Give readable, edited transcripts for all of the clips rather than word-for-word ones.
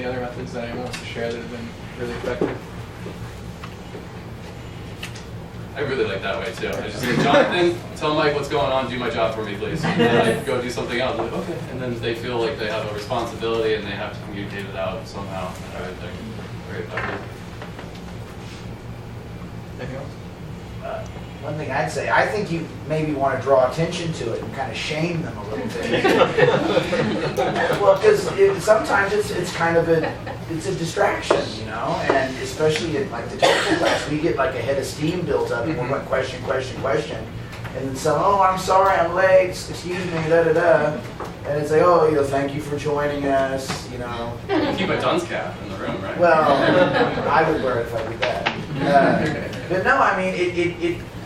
other methods that anyone wants to share that have been really effective? I really like that way too. I just say, Jonathan, tell Mike what's going on, do my job for me, please. And then I go do something else. I'm like, okay. And then they feel like they have a responsibility and they have to communicate it out somehow. I would think very effective. Anything else? One thing I'd say, I think you maybe want to draw attention to it and kind of shame them a little bit. Well, because sometimes it's kind of a distraction, you know, and especially in like the technical class, we get like a head of steam built up and we're going question, and then so, oh, I'm sorry, I'm late, excuse me, and it's like, oh, thank you for joining us, You keep a dunce cap in the room, right? Well, I would wear it if I did that. But no, I mean,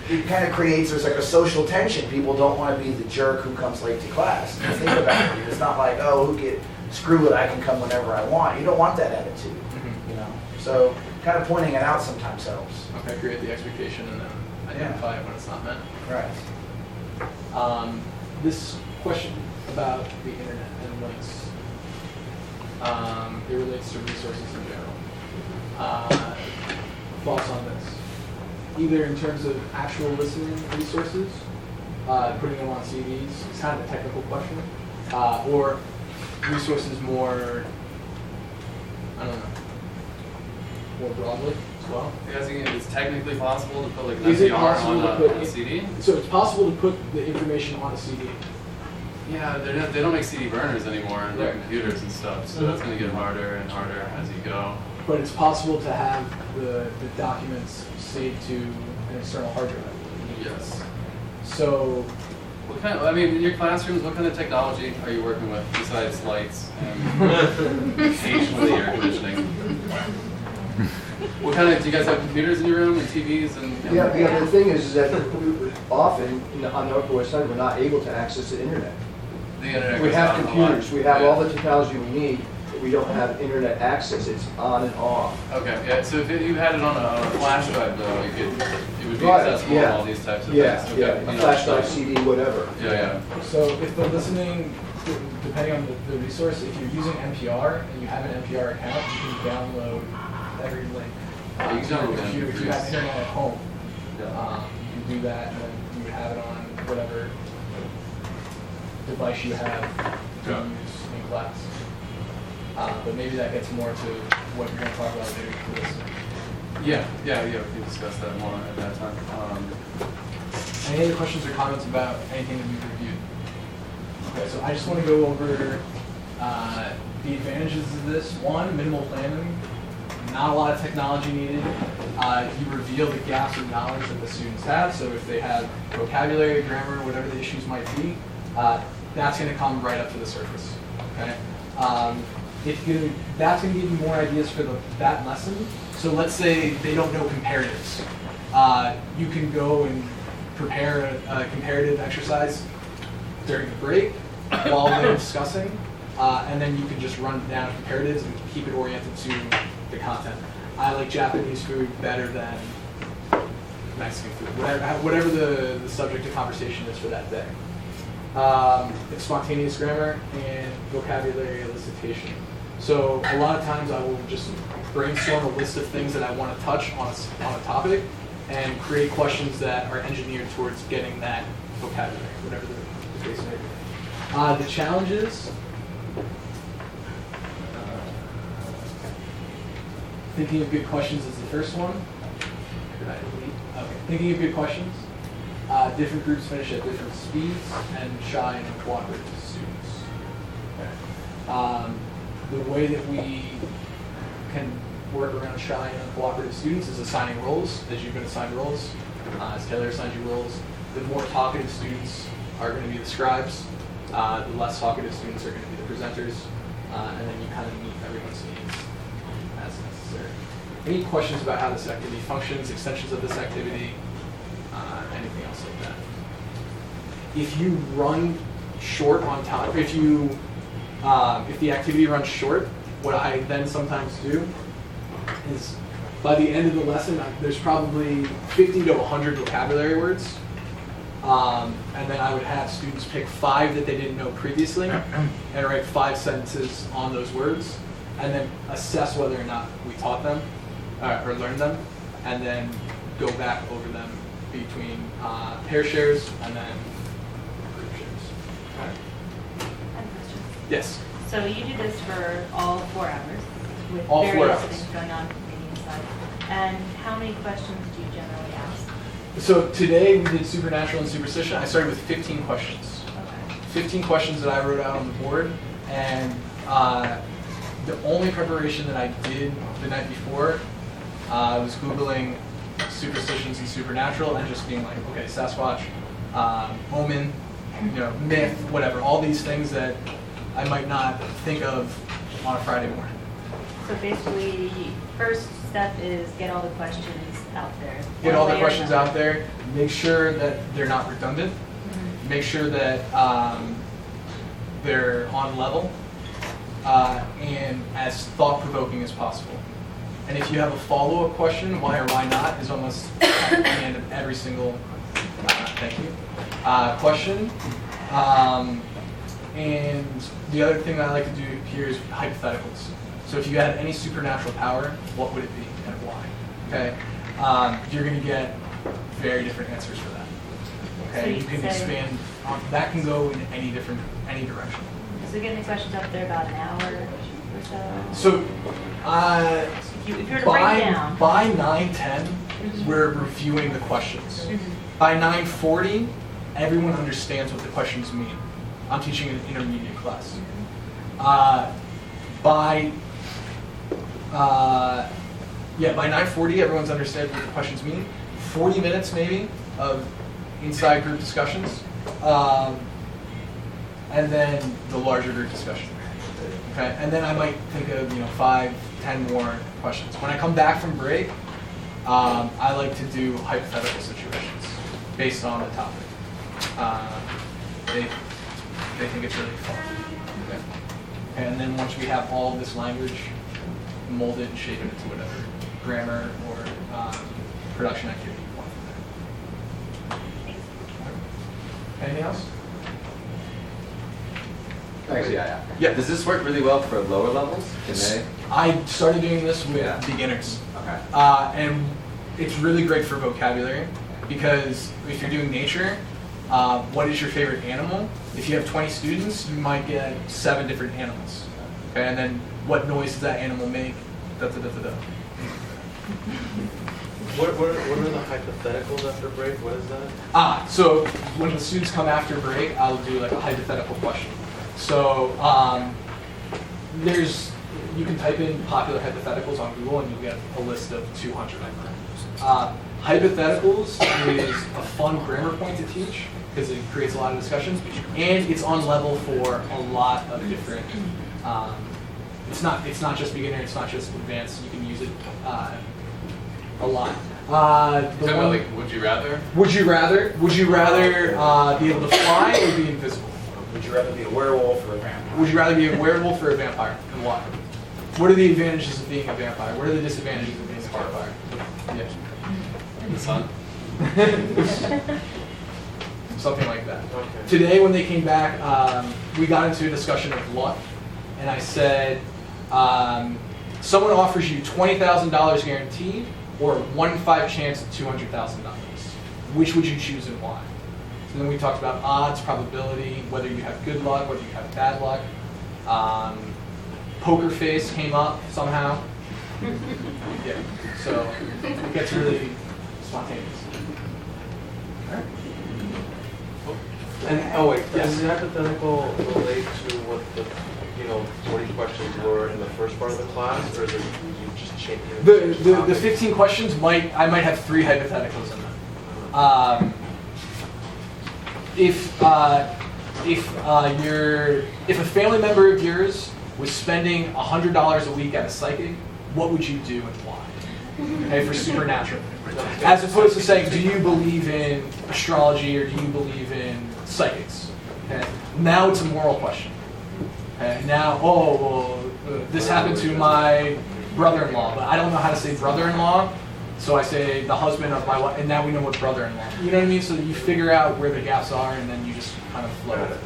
it kind of creates, there's like a social tension. People don't want to be the jerk who comes late to class. Think about it. It's not like, oh, screw it, I can come whenever I want. You don't want that attitude, So kind of pointing it out sometimes helps. Okay, create the expectation and then identify it when it's not meant. Right. This question about the internet and links, it relates to resources in general. Thoughts on this? Either in terms of actual listening resources, putting them on CDs, it's kind of a technical question, or resources more, I don't know, more broadly as well. You're asking if it's technically possible to put like an Is it NPR possible on to put a CD? So it's possible to put the information on a CD. Yeah, they don't make CD burners anymore in their computers and stuff, so that's going to get harder and harder as you go. But it's possible to have the documents saved to an external hard drive. Yes. So, What kind of, in your classrooms, what kind of technology are you working with besides lights and occasionally air conditioning? What kind of, do you guys have computers in your room and TVs and Yeah, the thing is that often on the Upper West Side, we're not able to access the internet. the internet? We goes have out a computers, lot. we have Yeah. all the technology we need, but we don't have internet access. It's on and off. Okay, yeah, so if you had it on a flash drive though, it would be Right, accessible yeah. on all these types of Yeah, things. yeah, Okay, a flash drive, CD, whatever. Yeah. so if the listening, depending on the resource, if you're using NPR and you have an NPR account, you can download every link You can to your download computer. If you have MP3s. internet at home, Yeah. you can do that, and then you would have it on whatever device you have to Yeah. use in class. But maybe that gets more to what you're going to talk about later for this. Yeah, we can discuss that more at that time. Any other questions or comments about anything that we've reviewed? Okay, so I just want to go over the advantages of this. One, minimal planning, not a lot of technology needed. You reveal the gaps in knowledge that the students have, so if they have vocabulary, grammar, whatever the issues might be, that's going to come right up to the surface. Okay. That's going to give you more ideas for that lesson. So let's say they don't know comparatives. You can go and prepare a comparative exercise during the break while they're discussing, and then you can just run down comparatives and keep it oriented to the content. I like Japanese food better than Mexican food, whatever the subject of conversation is for that day. It's spontaneous grammar and vocabulary elicitation. So a lot of times I will just brainstorm a list of things that I want to touch on a topic and create questions that are engineered towards getting that vocabulary, whatever the case may be. The challenges, thinking of good questions is the first one. Okay. Thinking of good questions. Different groups finish at different speeds, and shy and cooperative students. Okay. The way that we can work around shy and uncooperative students is assigning roles, as you've been assigned roles. As Taylor assigned you roles. The more talkative students are going to be the scribes. The less talkative students are going to be the presenters. And then you kind of meet everyone's needs as necessary. Any questions about how this activity functions, extensions of this activity, anything else like that? If you run short on time, if the activity runs short, what I then sometimes do is by the end of the lesson, there's probably 50 to 100 vocabulary words. And then I would have students pick 5 that they didn't know previously and write 5 sentences on those words. and then assess whether or not we taught them or learned them, and then go back over them between pair shares and then group shares. Okay? I have a question. Yes. So you do this for all 4 hours with All 4 various hours. things going on maybe inside. And how many questions do you generally ask? So today we did supernatural and superstition. I started with 15 questions. Okay. 15 questions that I wrote out on the board, and the only preparation that I did the night before was Googling superstitions and supernatural and just being like, okay, Sasquatch, omen, myth, whatever, all these things that I might not think of on a Friday morning. So basically, first step is get all the questions out there. Get all the One way or questions another. out there, make sure that they're not redundant, Mhm. make sure that they're on level, and as thought-provoking as possible. And if you have a follow-up question, why or why not, is almost at the end of every single thank you question. And the other thing that I like to do here is hypotheticals. So if you had any supernatural power, what would it be and why? Okay, you're going to get very different answers for that. So Okay, you you can say- expand. That can go in any direction. So getting the questions up there about an hour or so. So, If you were to break down. by 9:10, Mhm. we're reviewing the questions. Mhm. By 9:40, everyone understands what the questions mean. I'm teaching an intermediate class. By 9:40, everyone's understood what the questions mean. 40 minutes maybe of inside group discussions, and then the larger group discussion. Okay, and then I might think of 5, 10 more questions. When I come back from break, I like to do hypothetical situations based on the topic. They think it's really fun. Okay. And then once we have all of this language, mold it and shape it into whatever grammar or production activity you want from there. Anything else? Actually, yeah. Yeah. Does this work really well for lower levels? Can they? I started doing this with Yeah. beginners. Okay. And it's really great for vocabulary because if you're doing nature, what is your favorite animal? If you have 20 students, you might get 7 different animals. Okay, and then what noise does that animal make? Da, da, da, da, da. What are the hypotheticals after break? What is that? So when the students come after break, I'll do like a hypothetical question. So you can type in popular hypotheticals on Google and you'll get a list of 200 of them. Hypotheticals is a fun grammar point to teach because it creates a lot of discussions, and it's on level for a lot of different. It's not just beginner. It's not just advanced. You can use it a lot. Talking about like, would you rather? Would you rather be able to fly or be invisible? Would you rather be a werewolf or a vampire? Would you rather be a werewolf or a vampire, and why? What are the advantages of being a vampire? What are the disadvantages of being a vampire? The sun? Something like that. Okay. Today, when they came back, we got into a discussion of luck, and I said, someone offers you $20,000 guaranteed or a 1 in 5 chance of $200,000. Which would you choose and why? So then we talked about odds, probability, whether you have good luck, whether you have bad luck. Poker face came up somehow. Yeah, so it gets really spontaneous. All right. And oh wait, does the hypothetical relate to what the 40 questions were in the first part of the class, or is it you just change The 15 questions I might have 3 hypotheticals in them. If a family member of yours was spending $100 a week at a psychic, what would you do and why? Okay, for supernatural. As opposed to saying, do you believe in astrology or do you believe in psychics? Okay. Now it's a moral question. Okay. Now, this happened to my brother-in-law, but I don't know how to say brother-in-law, so I say the husband of my wife, and now we know what brother-in-law. You know what I mean? So that you figure out where the gaps are, and then you just kind of flow with it.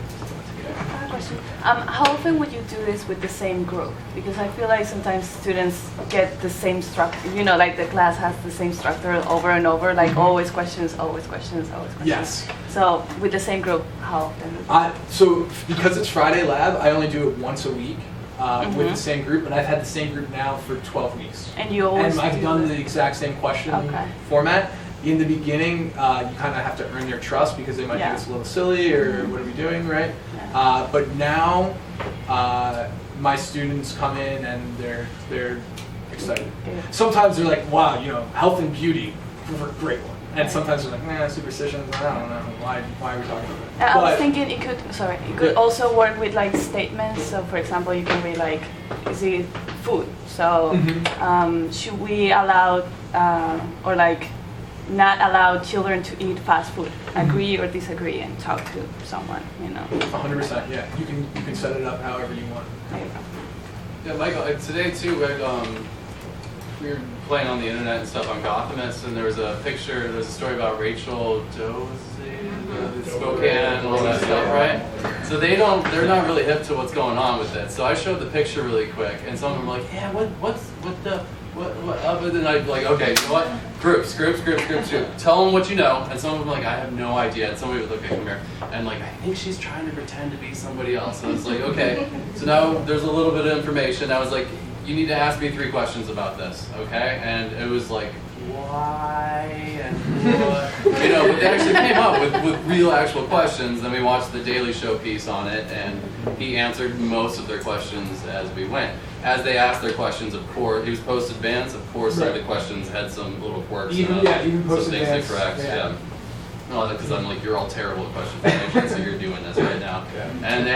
I have a question. question. How often would you do this with the same group? Because I feel like sometimes students get the same structure, you know, like the class has the same structure over and over, like always questions, always questions, always questions. Yes. So with the same group, how often? So because it's Friday Lab, I only do it once a week with Mhm. the same group, and I've had the same group now for 12 weeks. And you always And I've do done the- the exact same question Okay. format. In the beginning, you kind of have to earn their trust because they might Yeah. think it's a little silly or what are we doing, right? Yeah. But now, my students come in and they're excited. Yeah. Sometimes they're like, wow, you know, health and beauty, great one. And sometimes they're like, nah, superstitions, I don't know, why are we talking about that? I was But- thinking it could Yeah. also work with like statements. So for example, you can read like, is it food? So Mhm. should we allow or like not allow children to eat fast food? Agree or disagree and talk to someone, you know. 100%, yeah. You can set it up however you want. There you go. Yeah, Michael, today too, we were playing on the internet and stuff on Gothamist, and there was a story about Rachel Dozy, the Spokane, and all that stuff, right? So they're not really hip to what's going on with it. So I showed the picture really quick, and some of them were like, yeah, what up? And then I'd be like, okay, you know what? Groups. Tell them what you know. And some of them like, I have no idea. And somebody would look at come here and like, I think she's trying to pretend to be somebody else. So it's like, okay. So now there's a little bit of information. I was like, you need to ask me 3 questions about this, okay? And it was like, why and what? You know, but they actually came up with real actual questions. Then we watched the Daily Show piece on it, and he answered most of their questions as we went. As they asked their questions, of course, he was post-advanced, of course some of the questions had some little quirks Even- in them, yeah, even some things to post-advanced, correct, yeah. yeah. No, because I'm like, you're all terrible at question formation, so you're doing this right now. Yeah. And they